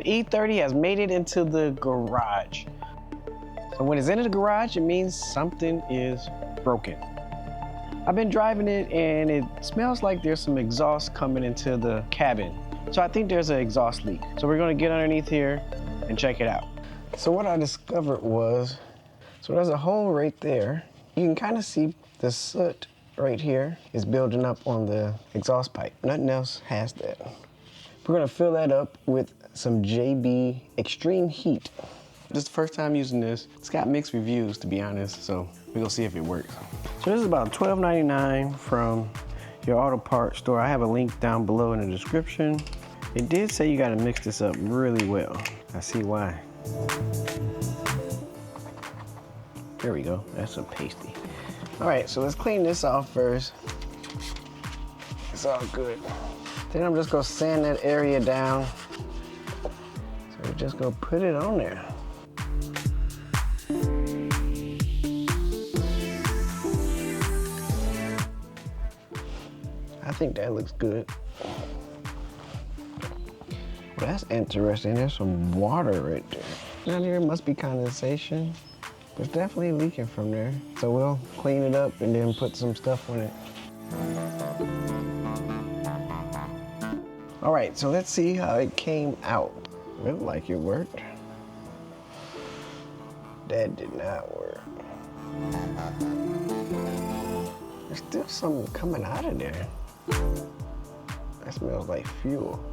The E30 has made it into the garage. So when it's in the garage, it means something is broken. I've been driving it and it smells like there's some exhaust coming into the cabin. So I think there's an exhaust leak. So we're gonna get underneath here and check it out. So what I discovered was, so there's a hole right there. You can kind of see the soot right here is building up on the exhaust pipe. Nothing else has that. We're gonna fill that up with some JB Extreme Heat. This is the first time using this. It's got mixed reviews, to be honest, so we're gonna see if it works. So this is about $12.99 from your auto parts store. I have a link down below in the description. It did say you gotta mix this up really well. I see why. There we go, that's some pasty. All right, so let's clean this off first. It's all good. Then I'm just gonna sand that area down. So we're just gonna put it on there. I think that looks good. Well, that's interesting. There's some water right there. Down here must be condensation. But it's definitely leaking from there. So we'll clean it up and then put some stuff on it. All right, so let's see how it came out. It looked like it worked. That did not work. There's still something coming out of there. That smells like fuel.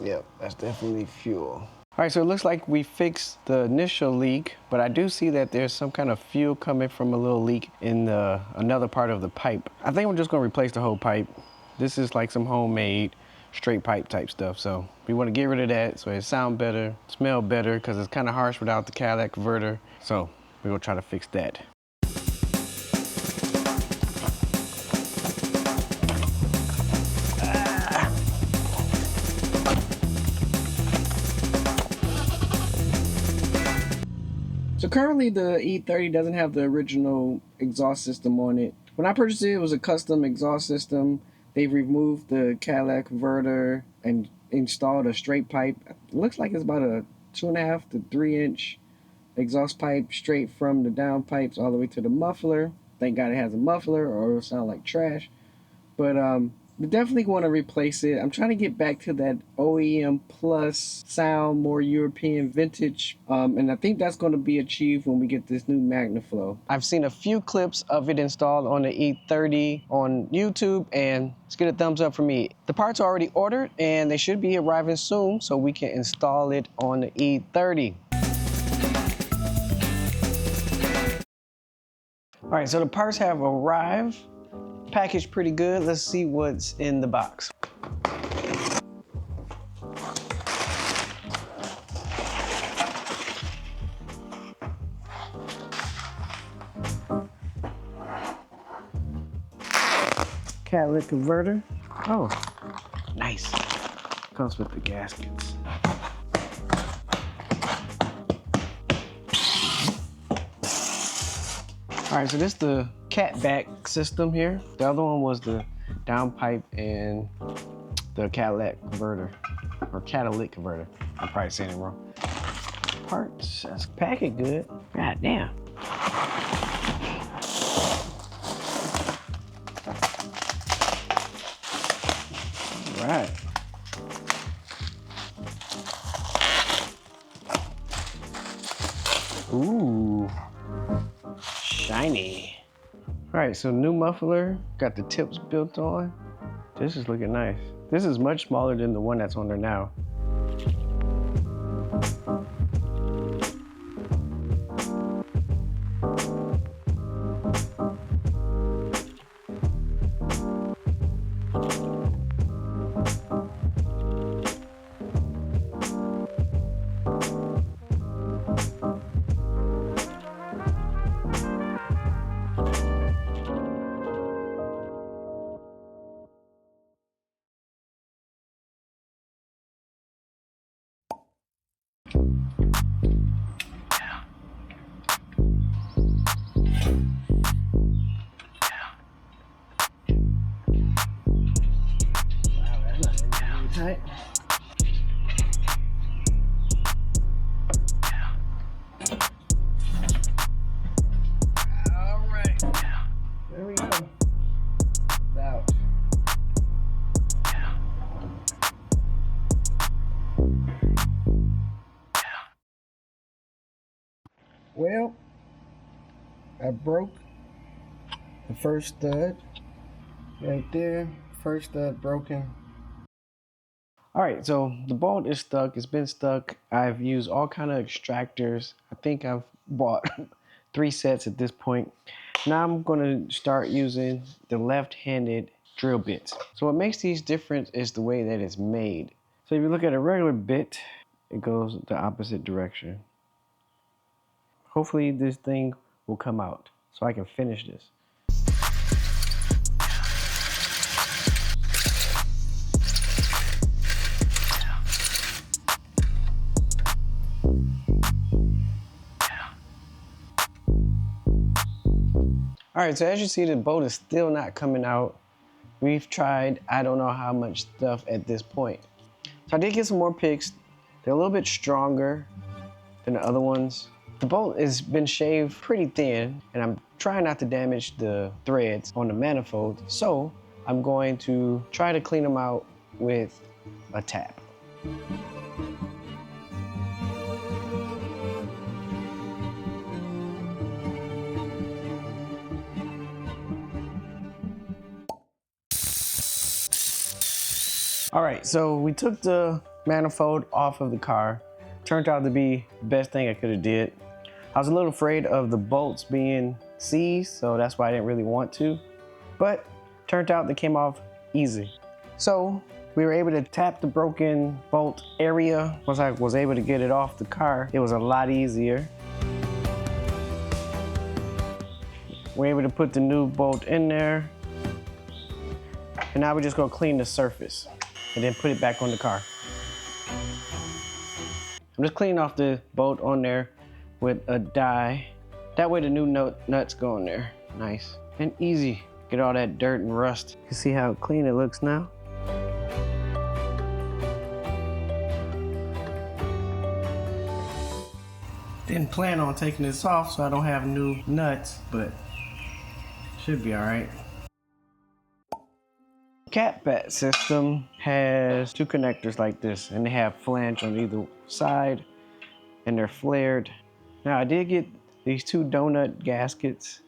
Yep, that's definitely fuel. All right, so it looks like we fixed the initial leak, but I do see that there's some kind of fuel coming from a little leak in another part of the pipe. I think we're just gonna replace the whole pipe. This is like some homemade straight pipe type stuff, so we wanna get rid of that so it sound better, smell better, because it's kind of harsh without the catalytic converter. So we're gonna try to fix that. So currently the E30 doesn't have the original exhaust system on it. When I purchased it, it was a custom exhaust system. They've removed the catalytic converter and installed a straight pipe. It looks like it's about a 2.5 to 3 inch exhaust pipe straight from the downpipes all the way to the muffler. Thank God it has a muffler or it'll sound like trash. But we definitely want to replace it. I'm trying to get back to that OEM plus sound, more European vintage. And I think that's going to be achieved when we get this new Magnaflow. I've seen a few clips of it installed on the E30 on YouTube, and let's get a thumbs up for me. The parts are already ordered and they should be arriving soon so we can install it on the E30. All right, so the parts have arrived. Packaged pretty good. Let's see what's in the box. Catalytic converter. Oh, nice. Comes with the gaskets. All right, so this is the catback system here. The other one was the downpipe and the catalytic converter, or catalytic converter. I'm probably saying it wrong. Parts, that's packaged good. God damn. All right. Ooh. Shiny. All right, so new muffler, got the tips built on. This is looking nice. This is much smaller than the one that's on there now. Wow, that's not really tight. Well, I broke the first stud right there. First stud broken. All right, so the bolt is stuck. It's been stuck. I've used all kind of extractors. I think I've bought 3 sets at this point. Now I'm going to start using the left-handed drill bits. So what makes these different is the way that it's made. So if you look at a regular bit, it goes the opposite direction. Hopefully this thing will come out so I can finish this. All right, so as you see, the bolt is still not coming out. We've tried, I don't know how much stuff at this point. So I did get some more picks. They're a little bit stronger than the other ones. The bolt has been shaved pretty thin, and I'm trying not to damage the threads on the manifold. So I'm going to try to clean them out with a tap. All right, so we took the manifold off of the car. Turned out to be the best thing I could have did. I was a little afraid of the bolts being seized, so that's why I didn't really want to. But turned out they came off easy. So we were able to tap the broken bolt area. Once I was able to get it off the car, it was a lot easier. We're able to put the new bolt in there. And now we're just gonna clean the surface and then put it back on the car. I'm just cleaning off the bolt on there with a die. That way the new nuts go in there. Nice and easy. Get all that dirt and rust. You see how clean it looks now? Didn't plan on taking this off so I don't have new nuts, but should be all right. Cat bat system has 2 connectors like this, and they have flange on either side, and they're flared. Now I did get these 2 donut gaskets.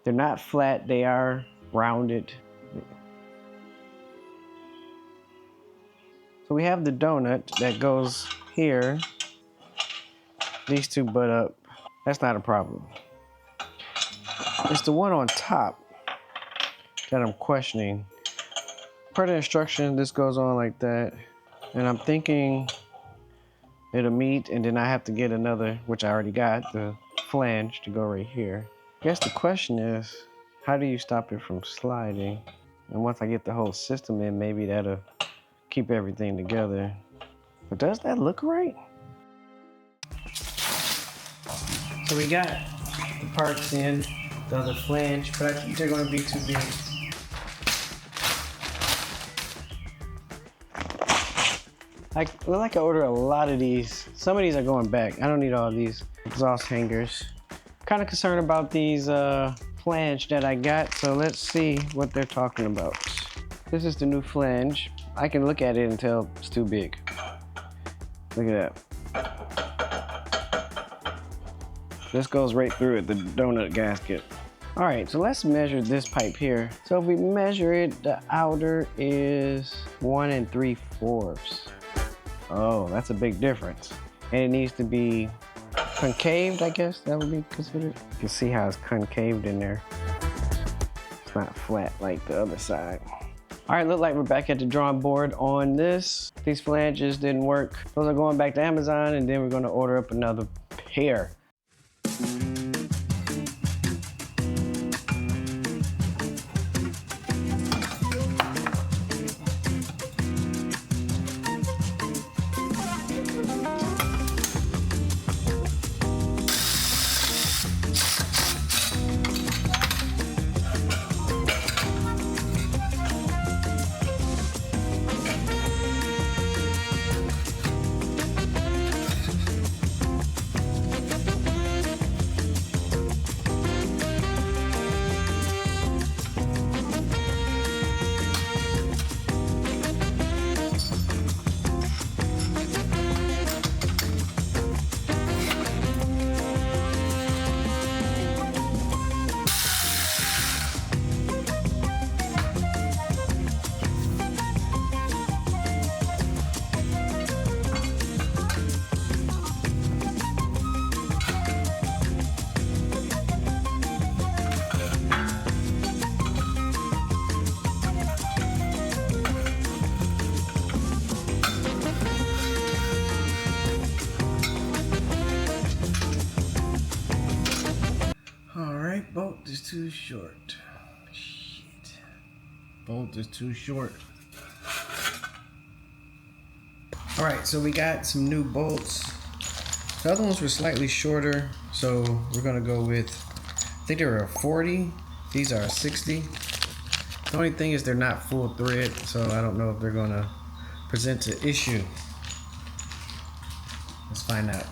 They're not flat, they are rounded. So we have the donut that goes here. These 2 butt up. That's not a problem. It's the one on top that I'm questioning. Per the instruction, this goes on like that. And I'm thinking it'll meet, and then I have to get another, which I already got, the flange to go right here. I guess the question is, how do you stop it from sliding? And once I get the whole system in, maybe that'll keep everything together. But does that look right? So we got the parts in, the other flange, but I think they're gonna be too big. I look like I ordered a lot of these. Some of these are going back. I don't need all these exhaust hangers. Kind of concerned about these flange that I got, so let's see what they're talking about. This is the new flange. I can look at it and tell it's too big. Look at that. This goes right through it, the donut gasket. All right, so let's measure this pipe here. So if we measure it, the outer is 1 3/4. Oh, that's a big difference. And it needs to be concaved, I guess that would be considered. You can see how it's concaved in there. It's not flat like the other side. All right, look like we're back at the drawing board on this. These flanges didn't work. Those are going back to Amazon, and then we're gonna order up another pair. too short. Shit. Bolt is too short. Alright, so we got some new bolts. The other ones were slightly shorter, so we're gonna go with, I think they were a 40. These are a 60. The only thing is they're not full thread, so I don't know if they're gonna present an issue. Let's find out.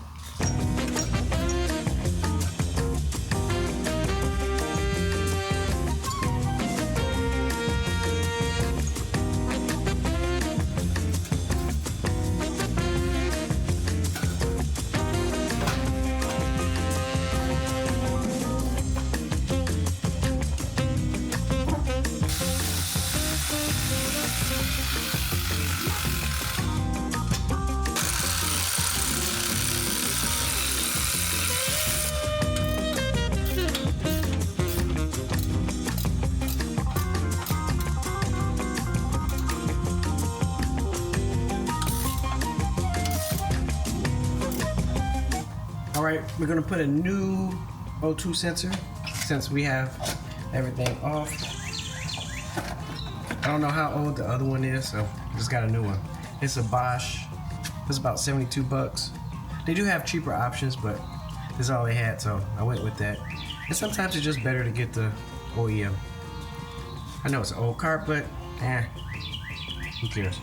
Alright, we're gonna put a new O2 sensor since we have everything off. I don't know how old the other one is, so I just got a new one. It's a Bosch. It's about 72 bucks. They do have cheaper options, but this is all they had, so I went with that. And sometimes it's just better to get the OEM. I know it's an old car, but who cares?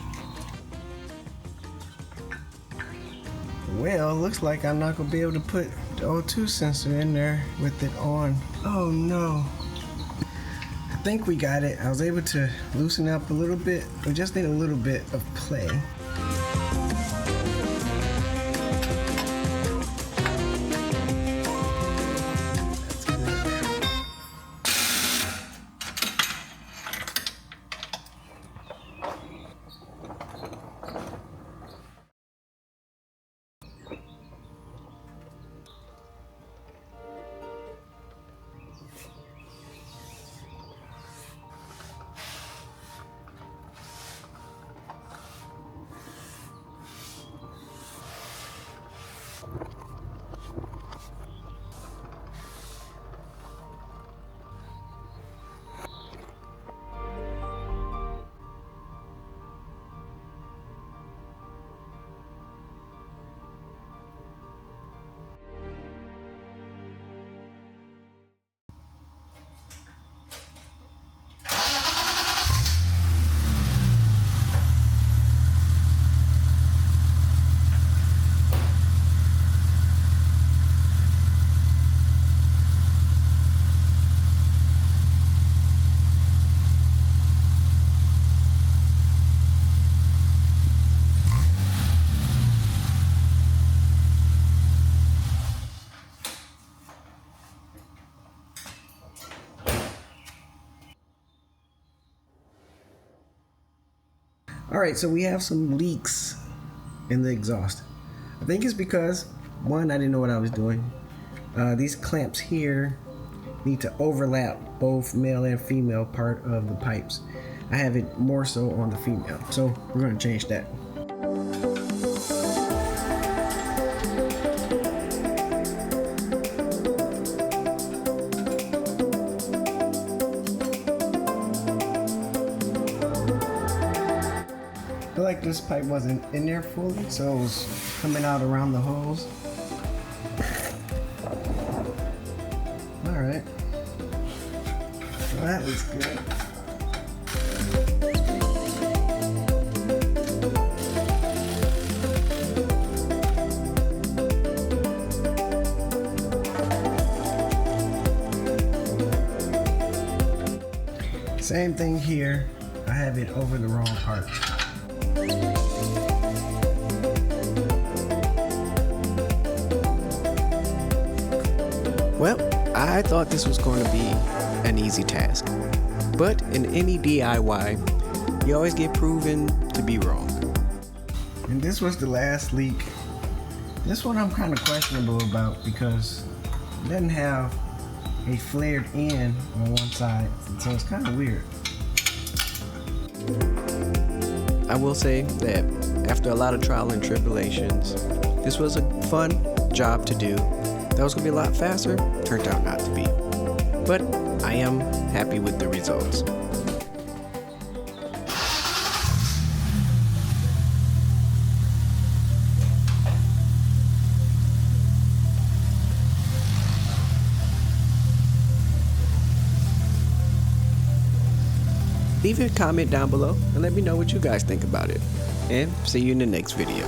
Well, looks like I'm not gonna be able to put the O2 sensor in there with it on. Oh no. I think we got it. I was able to loosen up a little bit. We just need a little bit of play. Alright, so we have some leaks in the exhaust. I think it's because, one, I didn't know what I was doing. These clamps here need to overlap both male and female part of the pipes. I have it more so on the female, so we're going to change that. I feel like this pipe wasn't in there fully, so it was coming out around the hose. Alright. Well, that looks good. Same thing here. I have it over the wrong part. Well, I thought this was going to be an easy task, but in any DIY, you always get proven to be wrong. And this was the last leak. This one I'm kind of questionable about because it doesn't have a flared end on one side, so it's kind of weird. I will say that after a lot of trial and tribulations, this was a fun job to do. That was going to be a lot faster, turned out not to be. But I am happy with the results. Leave a comment down below and let me know what you guys think about it. And see you in the next video.